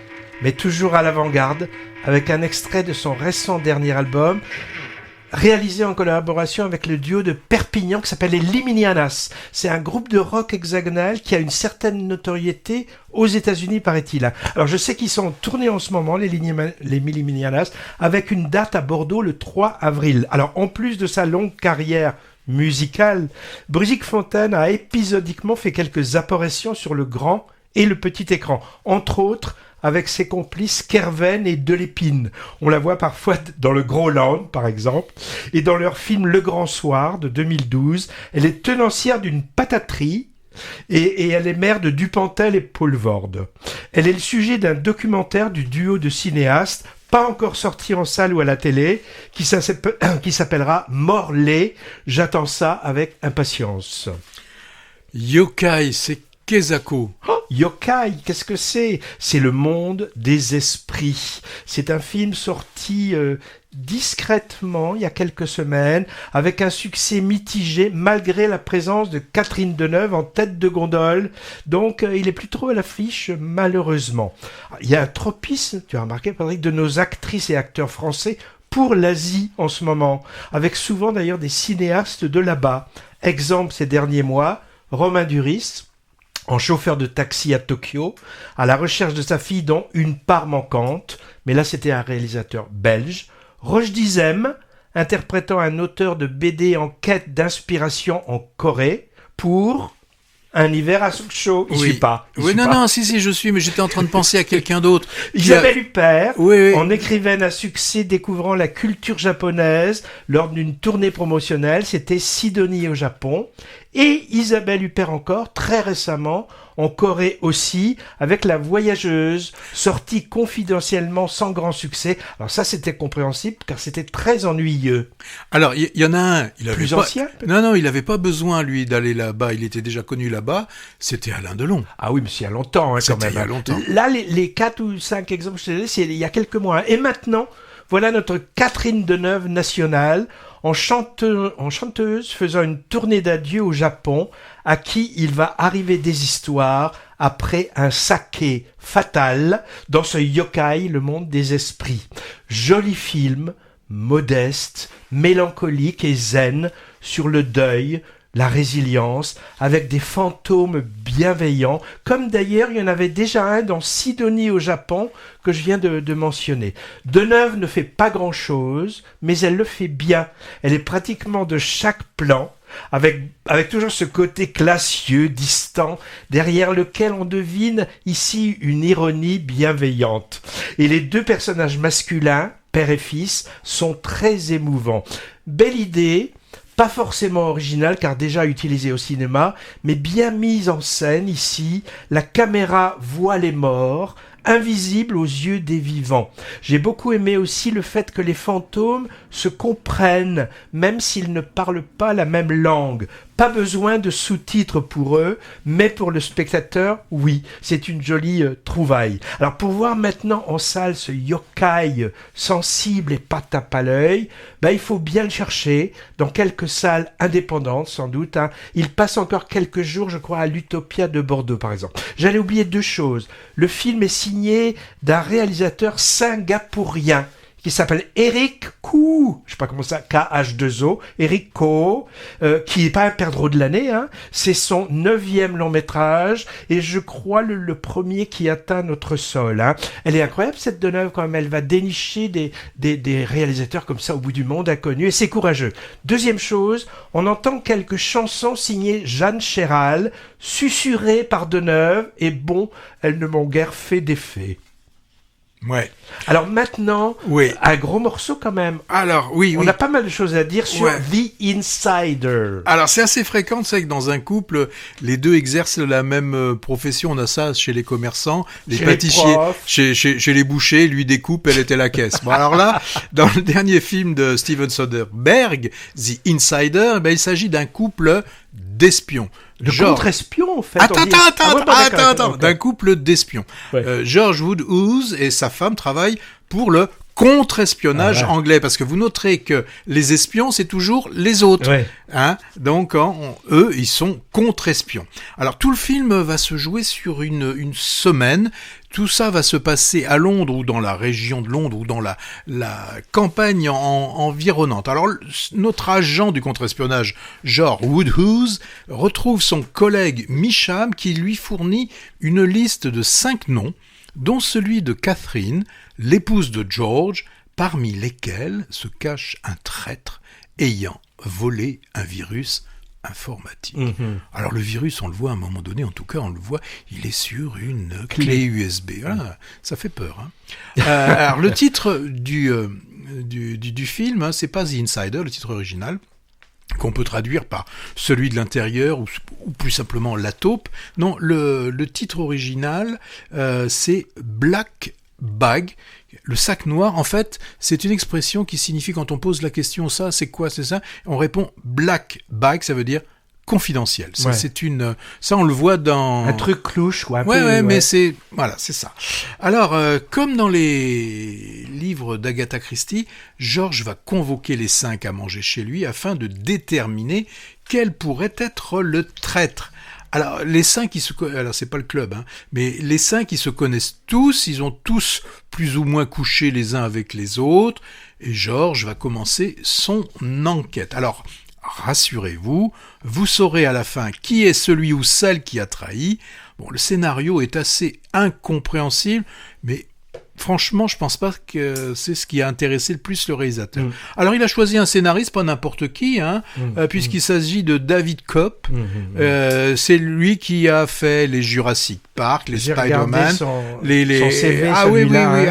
mais toujours à l'avant-garde, avec un extrait de son récent dernier album, réalisé en collaboration avec le duo de Perpignan qui s'appelle les Liminianas. C'est un groupe de rock hexagonal qui a une certaine notoriété aux États-Unis, paraît-il. Alors je sais qu'ils sont en tournée en ce moment, les Liminianas, avec une date à Bordeaux le 3 avril. Alors en plus de sa longue carrière musicale, Brigitte Fontaine a épisodiquement fait quelques apparitions sur le grand et le petit écran, entre autres avec ses complices Kerven et Delépine. On la voit parfois dans le Groland, par exemple, et dans leur film Le Grand Soir de 2012. Elle est tenancière d'une pataterie et elle est mère de Dupontel et Paul Vorde. Elle est le sujet d'un documentaire du duo de cinéastes pas encore sorti en salle ou à la télé, qui s'appellera Morlaix. J'attends ça avec impatience. Yokai, c'est Kezako. Oh, Yokai, qu'est-ce que c'est ? C'est le monde des esprits. C'est un film sorti discrètement il y a quelques semaines, avec un succès mitigé malgré la présence de Catherine Deneuve en tête de gondole. Donc il est plus trop à l'affiche, malheureusement. Il y a un tropisme, tu as remarqué Patrick, de nos actrices et acteurs français pour l'Asie en ce moment, avec souvent d'ailleurs des cinéastes de là-bas. Exemple ces derniers mois, Romain Duris, en chauffeur de taxi à Tokyo, à la recherche de sa fille dont une part manquante, mais là c'était un réalisateur belge. Roche Dizem, interprétant un auteur de BD en quête d'inspiration en Corée, pour Un hiver à Sukcho. Il suit pas. Si, je suis, mais j'étais en train de penser à quelqu'un d'autre. Isabelle Huppert, oui. en écrivaine à succès découvrant la culture japonaise lors d'une tournée promotionnelle, c'était Sidonie au Japon. Et Isabelle Huppert encore, très récemment, en Corée aussi, avec La Voyageuse, sortie confidentiellement sans grand succès. Alors ça, c'était compréhensible, car c'était très ennuyeux. Alors, il y en a un... Plus ancien peut-être. Non, il n'avait pas besoin, lui, d'aller là-bas. Il était déjà connu là-bas. C'était Alain Delon. Ah oui, mais c'est il y a longtemps, quand même. Il y a longtemps. Là, les 4 ou 5 exemples, je te dis, c'est il y a quelques mois. Et maintenant, voilà notre Catherine Deneuve nationale, en chanteuse faisant une tournée d'adieu au Japon, à qui il va arriver des histoires après un saké fatal dans ce yokai, le monde des esprits. Joli film, modeste, mélancolique et zen sur le deuil, la résilience, avec des fantômes bienveillants, comme d'ailleurs il y en avait déjà un dans Sidonie au Japon, que je viens de mentionner. Deneuve ne fait pas grand-chose, mais elle le fait bien. Elle est pratiquement de chaque plan, avec toujours ce côté classieux, distant, derrière lequel on devine ici une ironie bienveillante. Et les deux personnages masculins, père et fils, sont très émouvants. Belle idée, pas forcément originale car déjà utilisée au cinéma, mais bien mise en scène ici. La caméra voit les morts, invisibles aux yeux des vivants. J'ai beaucoup aimé aussi le fait que les fantômes se comprennent, même s'ils ne parlent pas la même langue. Pas besoin de sous-titres pour eux, mais pour le spectateur, oui, c'est une jolie trouvaille. Alors pour voir maintenant en salle ce yokai sensible et pas tape à l'œil, il faut bien le chercher dans quelques salles indépendantes sans doute. Il passe encore quelques jours, je crois, à l'Utopia de Bordeaux par exemple. J'allais oublier 2 choses. Le film est signé d'un réalisateur singapourien qui s'appelle Eric Koo, je sais pas comment ça, K-H-2-O, Eric Koo, qui est pas un perdreau de l'année, c'est son 9e long métrage, et je crois le premier qui atteint notre sol, Elle est incroyable cette Deneuve quand même, elle va dénicher des réalisateurs comme ça au bout du monde inconnus, et c'est courageux. Deuxième chose, on entend quelques chansons signées Jeanne Chéral, susurrées par Deneuve, et bon, elles ne m'ont guère fait d'effet. Ouais. Alors maintenant, un gros morceau quand même. Alors, oui. On a pas mal de choses à dire sur The Insider. Alors, c'est assez fréquent, c'est que dans un couple, les deux exercent la même profession. On a ça chez les commerçants, les pâtissiers, chez les bouchers, lui découpe, elle était la caisse. Bon, alors là, dans le dernier film de Steven Soderbergh, The Insider, il s'agit d'un couple d'espions. De contre-espions, en fait. Attends, d'un couple d'espions. Ouais. George Woodhouse et sa femme travaillent pour le contre-espionnage anglais, parce que vous noterez que les espions, c'est toujours les autres. Ouais. Donc, eux, ils sont contre-espions. Alors, tout le film va se jouer sur une semaine. Tout ça va se passer à Londres ou dans la région de Londres ou dans la campagne environnante. Alors, notre agent du contre-espionnage, George Woodhouse, retrouve son collègue Misham qui lui fournit une liste de 5 noms, dont celui de Catherine, l'épouse de George, parmi lesquels se cache un traître ayant volé un virus informatique. Alors le virus, on le voit à un moment donné, en tout cas on le voit, il est sur une clé USB. Voilà, ça fait peur. Alors le titre du film, c'est pas The Insider, le titre original, qu'on peut traduire par celui de l'intérieur ou plus simplement la taupe. Non, le titre original, c'est Black bag. Le sac noir, en fait, c'est une expression qui signifie quand on pose la question ça, c'est quoi, c'est ça, on répond black bag, ça veut dire confidentiel. Ça, ça on le voit dans un truc louche ou un peu. Ouais, mais c'est ça. Alors, comme dans les livres d'Agatha Christie, George va convoquer les 5 à manger chez lui afin de déterminer quel pourrait être le traître. Alors, les 5, alors c'est pas le club, mais les 5, ils se connaissent tous, ils ont tous plus ou moins couché les uns avec les autres, et George va commencer son enquête. Alors, rassurez-vous, vous saurez à la fin qui est celui ou celle qui a trahi. Bon, le scénario est assez incompréhensible, mais franchement, je pense pas que c'est ce qui a intéressé le plus le réalisateur. Alors, il a choisi un scénariste, pas n'importe qui, puisqu'il s'agit de David Koepp. C'est lui qui a fait les Jurassic Park, les Spider-Man, son CV,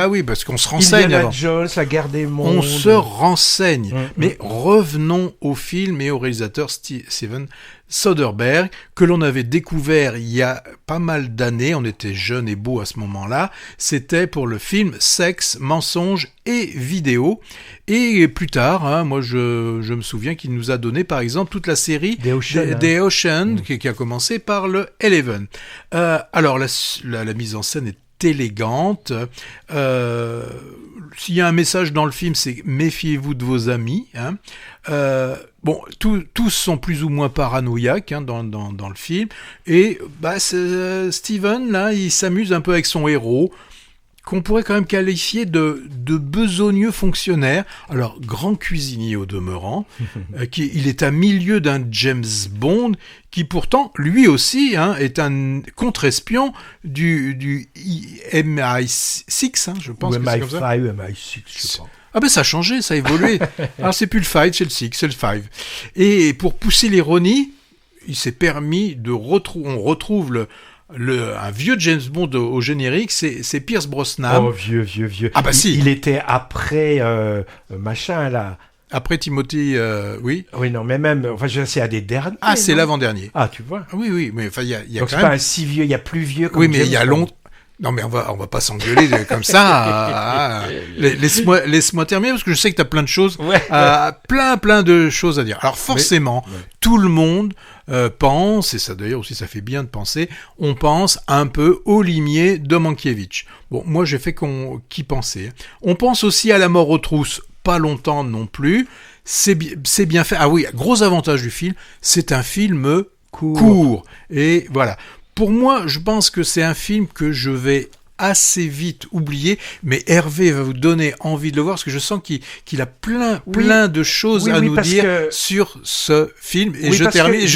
oui, parce qu'on se renseigne Indiana avant. Jones, la guerre des mondes. On se renseigne. Mais revenons au film et au réalisateur Steven Soderbergh, que l'on avait découvert il y a pas mal d'années, on était jeunes et beaux à ce moment-là, c'était pour le film Sexe, mensonges et vidéo. Et plus tard, moi je me souviens qu'il nous a donné par exemple toute la série des Ocean qui a commencé par le Eleven. Alors la mise en scène est élégante. S'il y a un message dans le film, c'est méfiez-vous de vos amis. Bon, tous sont plus ou moins paranoïaques dans le film. Et Steven, là, il s'amuse un peu avec son héros, qu'on pourrait quand même qualifier de besogneux fonctionnaire. Alors, grand cuisinier au demeurant, il est à milieu d'un James Bond, qui pourtant, lui aussi, est un contre-espion du MI6, je pense. Ou MI5 ou MI6, je sais pas. Ah ben ça a changé, ça a évolué. Alors c'est plus le 5, c'est le 6, c'est le 5. Et pour pousser l'ironie, il s'est permis on retrouve un vieux James Bond au générique, c'est Pierce Brosnan. Oh, vieux. Ah bah si. Il était après machin là. Après Timothy, oui. Oui, non, mais même, enfin, c'est à des derniers. Ah, c'est l'avant-dernier. Ah, tu vois. Oui, mais enfin, il y a donc quand c'est même. Pas un si vieux, il y a plus vieux comme oui, mais James il y a Bond. longtemps. Non, mais on va pas s'engueuler comme ça. Laisse-moi terminer parce que je sais que tu as plein de choses, plein de choses à dire. Alors forcément, tout le monde pense, et ça d'ailleurs aussi ça fait bien de penser, on pense un peu au limier de Mankiewicz. Bon, moi j'ai fait qu'y penser. On pense aussi à La mort aux trousses, pas longtemps non plus. C'est bien fait. Ah oui, gros avantage du film, c'est un film court. Et voilà. Pour moi, je pense que c'est un film que je vais assez vite oublier, mais Hervé va vous donner envie de le voir, parce que je sens qu'il a plein de choses à nous dire sur ce film, et je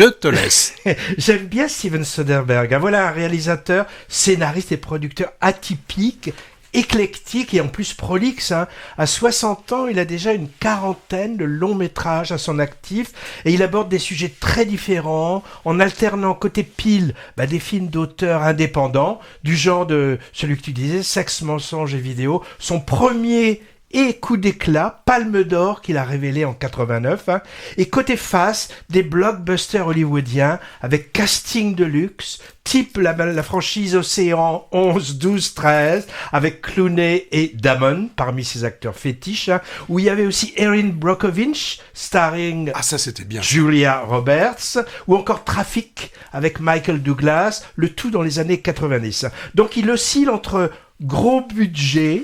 te laisse. J'aime bien Steven Soderbergh. Voilà un réalisateur, scénariste et producteur atypique, éclectique et en plus prolixe. À 60 ans, il a déjà une quarantaine de longs métrages à son actif et il aborde des sujets très différents en alternant côté pile des films d'auteurs indépendants du genre de celui que tu disais, Sexe, mensonges et vidéo. Son premier et coup d'éclat, Palme d'Or qu'il a révélé en 89, et côté face, des blockbusters hollywoodiens avec casting de luxe, type la franchise Océan 11, 12, 13, avec Clooney et Damon parmi ses acteurs fétiches, où il y avait aussi Erin Brockovich, starring ça c'était bien. Julia Roberts, ou encore Traffic avec Michael Douglas, le tout dans les années 90. Donc il oscille entre gros budget,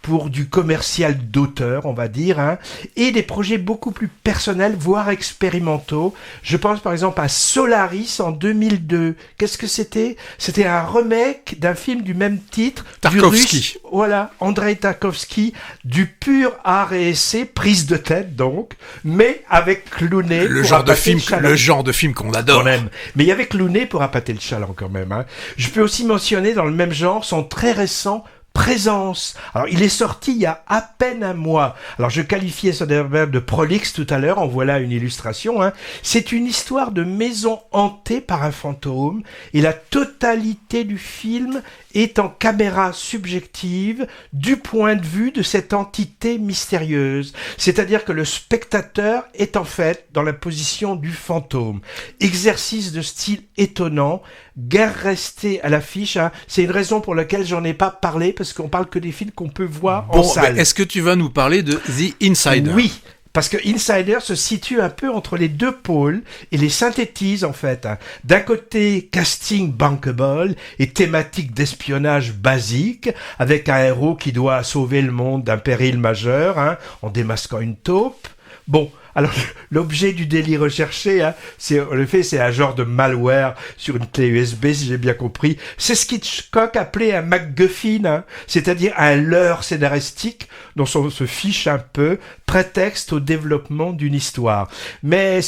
pour du commercial d'auteur, on va dire, et des projets beaucoup plus personnels, voire expérimentaux. Je pense par exemple à Solaris en 2002. Qu'est-ce que c'était ? C'était un remake d'un film du même titre. Tarkovsky. Du russe, voilà, Andrei Tarkovsky, du pur art et essai, prise de tête donc, mais avec Clooney. Le genre de film qu'on adore. Mais il y avait Clooney pour appâter le chaland quand même. Je peux aussi mentionner dans le même genre son très récent Présence. Alors, il est sorti il y a à peine un mois. Alors, je qualifiais Soderbergh de prolixe tout à l'heure, en voilà une illustration. C'est une histoire de maison hantée par un fantôme, et la totalité du film est en caméra subjective du point de vue de cette entité mystérieuse. C'est-à-dire que le spectateur est en fait dans la position du fantôme. Exercice de style étonnant, guère resté à l'affiche. Hein. C'est une raison pour laquelle j'en ai pas parlé, parce qu'on parle que des films qu'on peut voir en salle. Est-ce que tu vas nous parler de The Insider ? Oui. Parce que Insider se situe un peu entre les deux pôles et les synthétise en fait. Hein. D'un côté, casting bankable et thématique d'espionnage basique, avec un héros qui doit sauver le monde d'un péril majeur, hein, en démasquant une taupe. Bon, alors l'objet du délit recherché, hein, c'est un genre de malware sur une clé USB, si j'ai bien compris. C'est ce qu'Hitchcock appelait un MacGuffin, hein, c'est-à-dire un leurre scénaristique dont on se fiche un peu, prétexte au développement d'une histoire. Mais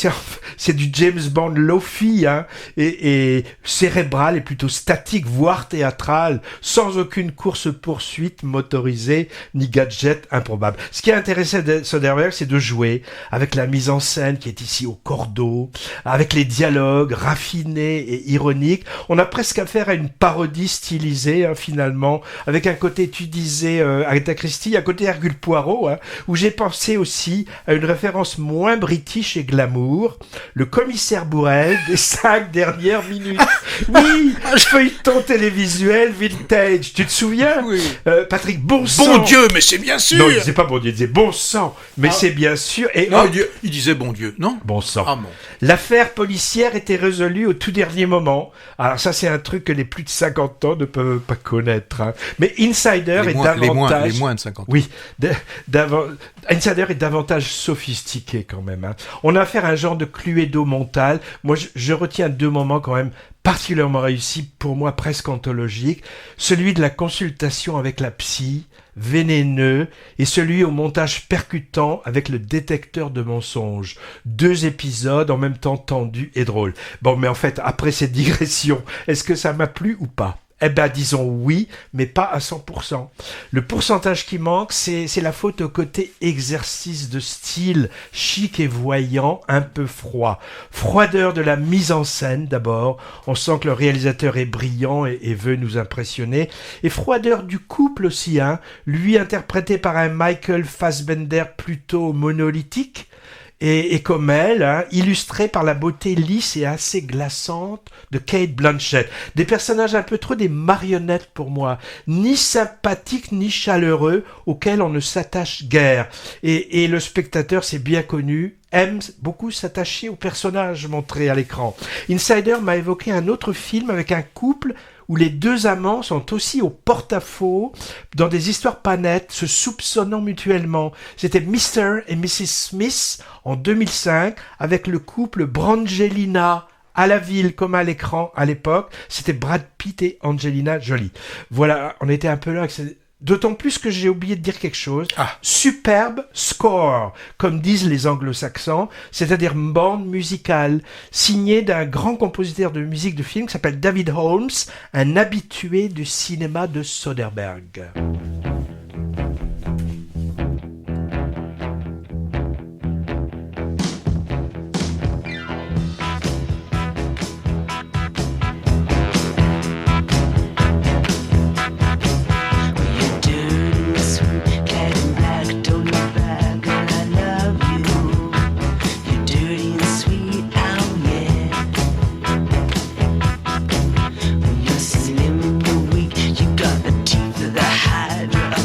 c'est du James Bond lofi, hein, et cérébral et plutôt statique, voire théâtral, sans aucune course-poursuite motorisée ni gadget improbable. Ce qui a intéressé Soderbergh, c'est de jouer avec la mise en scène qui est ici au cordeau, avec les dialogues raffinés et ironiques. On a presque affaire à une parodie stylisée, hein, finalement, avec un côté, tu disais, Agatha Christie, un côté Hercule Poirot, hein, où j'ai pensé aussi à une référence moins british et glamour, le commissaire Bourrel des 5 dernières minutes. Oui, feuilleton télévisuel vintage, tu te souviens? Oui. Patrick, bon sang. Bon Dieu, mais c'est bien sûr. Non, il disait pas bon Dieu, il disait bon sang, mais c'est bien sûr. Et non, il disait bon Dieu, non? Bon sang. Ah bon. L'affaire policière était résolue au tout dernier moment. Alors ça, c'est un truc que les plus de 50 ans ne peuvent pas connaître. Hein. Mais Insider est davantage... Les moins de 50 ans. Oui, Insider est davantage sophistiqué quand même. Hein. On a affaire à un genre de Cluedo mental. Moi, je retiens 2 moments quand même particulièrement réussis, pour moi presque anthologiques. Celui de la consultation avec la psy, vénéneux, et celui au montage percutant avec le détecteur de mensonges. 2 épisodes en même temps tendus et drôles. Bon, mais en fait, après cette digression, est-ce que ça m'a plu ou pas ? Eh ben, disons oui, mais pas à 100%. Le pourcentage qui manque, c'est la faute au côté exercice de style, chic et voyant, un peu froid. Froideur de la mise en scène, d'abord. On sent que le réalisateur est brillant et veut nous impressionner. Et froideur du couple aussi, hein. Lui interprété par un Michael Fassbender plutôt monolithique. Et comme elle, hein, illustrée par la beauté lisse et assez glaçante de Cate Blanchett. Des personnages un peu trop des marionnettes pour moi, ni sympathiques ni chaleureux, auxquels on ne s'attache guère. Et le spectateur, c'est bien connu, aime beaucoup s'attacher aux personnages montrés à l'écran. Insider m'a évoqué un autre film avec un couple où les 2 amants sont aussi au porte-à-faux dans des histoires pas nettes, se soupçonnant mutuellement. C'était Mr. et Mrs. Smith en 2005 avec le couple Brangelina à la ville comme à l'écran à l'époque. C'était Brad Pitt et Angelina Jolie. Voilà, on était un peu là avec d'autant plus que j'ai oublié de dire quelque chose. Superbe score, comme disent les anglo-saxons, c'est-à-dire bande musicale, signée d'un grand compositeur de musique de film qui s'appelle David Holmes, un habitué du cinéma de Soderbergh. Teeth of the hydra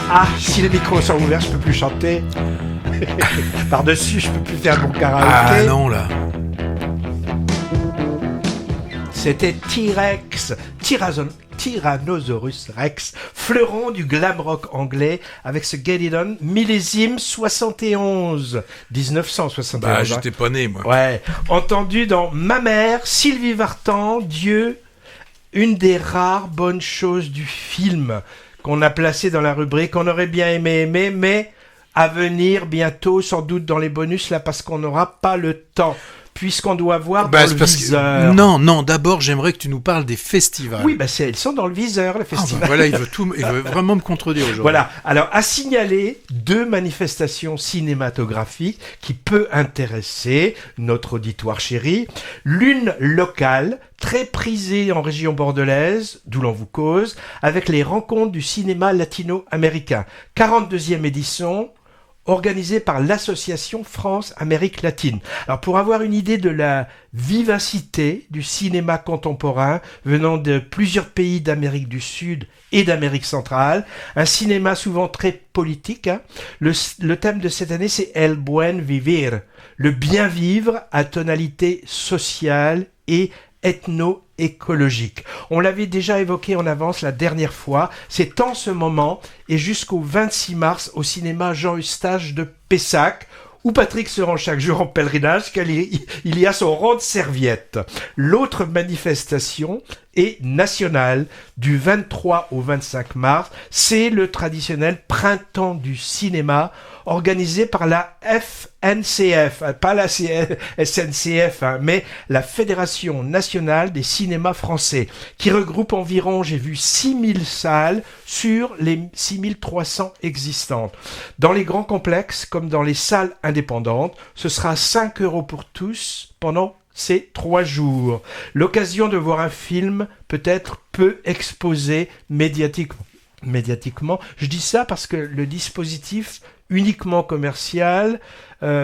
Ah, si les micros sont ouverts, je peux plus chanter. Par-dessus, je peux plus faire mon karaoké. Ah non, là. C'était T-Rex, Tyrannosaurus Rex, fleuron du glam rock anglais, avec ce Get It On, millésime 71, 1971. Bah, j'étais pas né, moi. Ouais, entendu dans Ma mère, Sylvie Vartan, Dieu, une des rares bonnes choses du film qu'on a placé dans la rubrique, qu'on aurait bien aimé aimer, mais à venir bientôt, sans doute dans les bonus, là, parce qu'on n'aura pas le temps. Puisqu'on doit voir dans le viseur. Non, d'abord, j'aimerais que tu nous parles des festivals. Oui, ils sont dans le viseur, les festivals. Voilà, il veut vraiment me contredire aujourd'hui. Voilà, alors à signaler 2 manifestations cinématographiques qui peuvent intéresser notre auditoire chéri. L'une locale, très prisée en région bordelaise, d'où l'on vous cause, avec les rencontres du cinéma latino-américain. 42e édition, organisé par l'Association France-Amérique latine. Alors, pour avoir une idée de la vivacité du cinéma contemporain venant de plusieurs pays d'Amérique du Sud et d'Amérique centrale, un cinéma souvent très politique, le thème de cette année, c'est El Buen Vivir, le bien vivre à tonalité sociale et ethno-écologique. On l'avait déjà évoqué en avance la dernière fois, c'est en ce moment et jusqu'au 26 mars au cinéma Jean-Eustache de Pessac, où Patrick se rend chaque jour en pèlerinage, car il y a son rang de serviette. L'autre manifestation est nationale, du 23 au 25 mars, c'est le traditionnel Printemps du cinéma, organisé par la FNCF, pas la SNCF, mais la Fédération nationale des cinémas français, qui regroupe environ, j'ai vu, 6000 salles sur les 6300 existantes. Dans les grands complexes, comme dans les salles indépendantes, ce sera 5 € pour tous pendant ces 3 jours. L'occasion de voir un film peut-être peu exposé médiatiquement. Je dis ça parce que le dispositif uniquement commercial,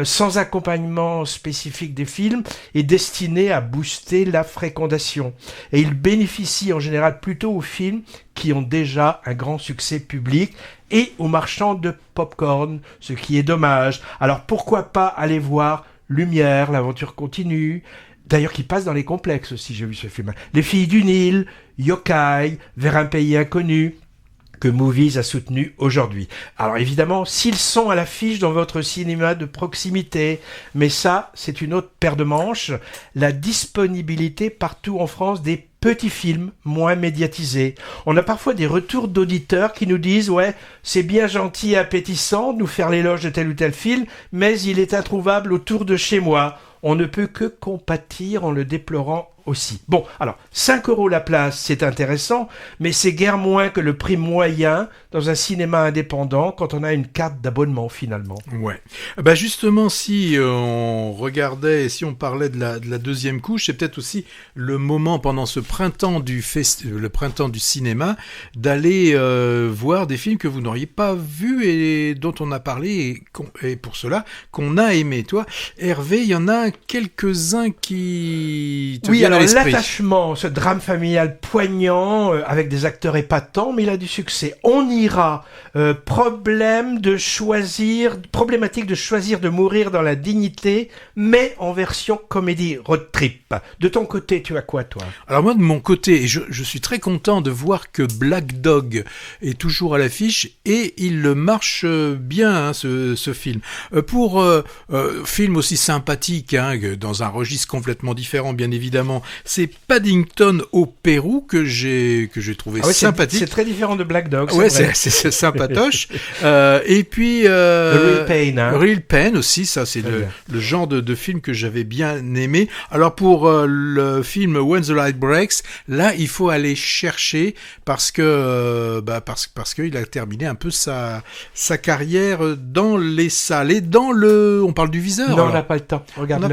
sans accompagnement spécifique des films, est destiné à booster la fréquentation. Et il bénéficie en général plutôt aux films qui ont déjà un grand succès public et aux marchands de pop-corn, ce qui est dommage. Alors pourquoi pas aller voir Lumière, l'aventure continue, d'ailleurs qui passe dans les complexes aussi, j'ai vu ce film. Les filles du Nil, Yokai, Vers un pays inconnu, que Movies a soutenu aujourd'hui. Alors évidemment, s'ils sont à l'affiche dans votre cinéma de proximité, mais ça, c'est une autre paire de manches, la disponibilité partout en France des petits films moins médiatisés. On a parfois des retours d'auditeurs qui nous disent « Ouais, c'est bien gentil et appétissant de nous faire l'éloge de tel ou tel film, mais il est introuvable autour de chez moi. » On ne peut que compatir en le déplorant aussi. Bon, alors, 5 € la place, c'est intéressant, mais c'est guère moins que le prix moyen dans un cinéma indépendant quand on a une carte d'abonnement, finalement. Ouais. Bah justement, si on regardait, si on parlait de la deuxième couche, c'est peut-être aussi le moment pendant ce printemps le printemps du cinéma, d'aller voir des films que vous n'auriez pas vus et dont on a parlé, et pour cela, qu'on a aimé. Toi, Hervé, il y en a quelques-uns qui te viennent à l'esprit. L'attachement, ce drame familial poignant, avec des acteurs épatants, mais il a du succès. On ira. Problématique de choisir de mourir dans la dignité, mais en version comédie road trip. De ton côté, tu as quoi, toi? Alors moi, de mon côté, je suis très content de voir que Black Dog est toujours à l'affiche, et il marche bien, hein, ce film. Pour film aussi sympathique, hein, dans un registre complètement différent, bien évidemment, c'est Paddington au Pérou que j'ai trouvé sympathique. C'est très différent de Black Dog. Ouais, c'est sympatoche. Et puis Real Pain, hein. Real Pain aussi, ça c'est le genre de film que j'avais bien aimé. Alors pour le film When the Light Breaks, là il faut aller chercher parce que parce qu'il a terminé un peu sa carrière dans les salles et on parle du viseur. Non, alors. On n'a pas le temps. Regarde. On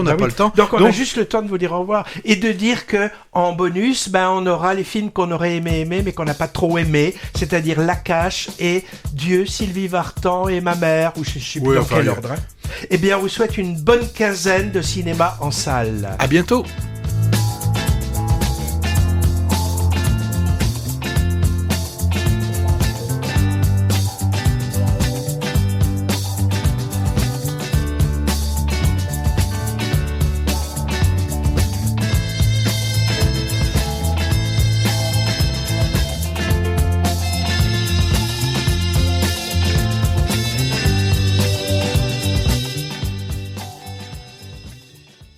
n'a pas le temps. Donc on a juste le temps de vous dire au revoir et de dire que en bonus, on aura les films qu'on aurait aimé mais qu'on n'a pas trop aimé, c'est-à-dire La Cache et Dieu, Sylvie Vartan et Ma mère, ou je sais plus dans quel ordre. Eh bien, on vous souhaite une bonne quinzaine de cinéma en salle. À bientôt.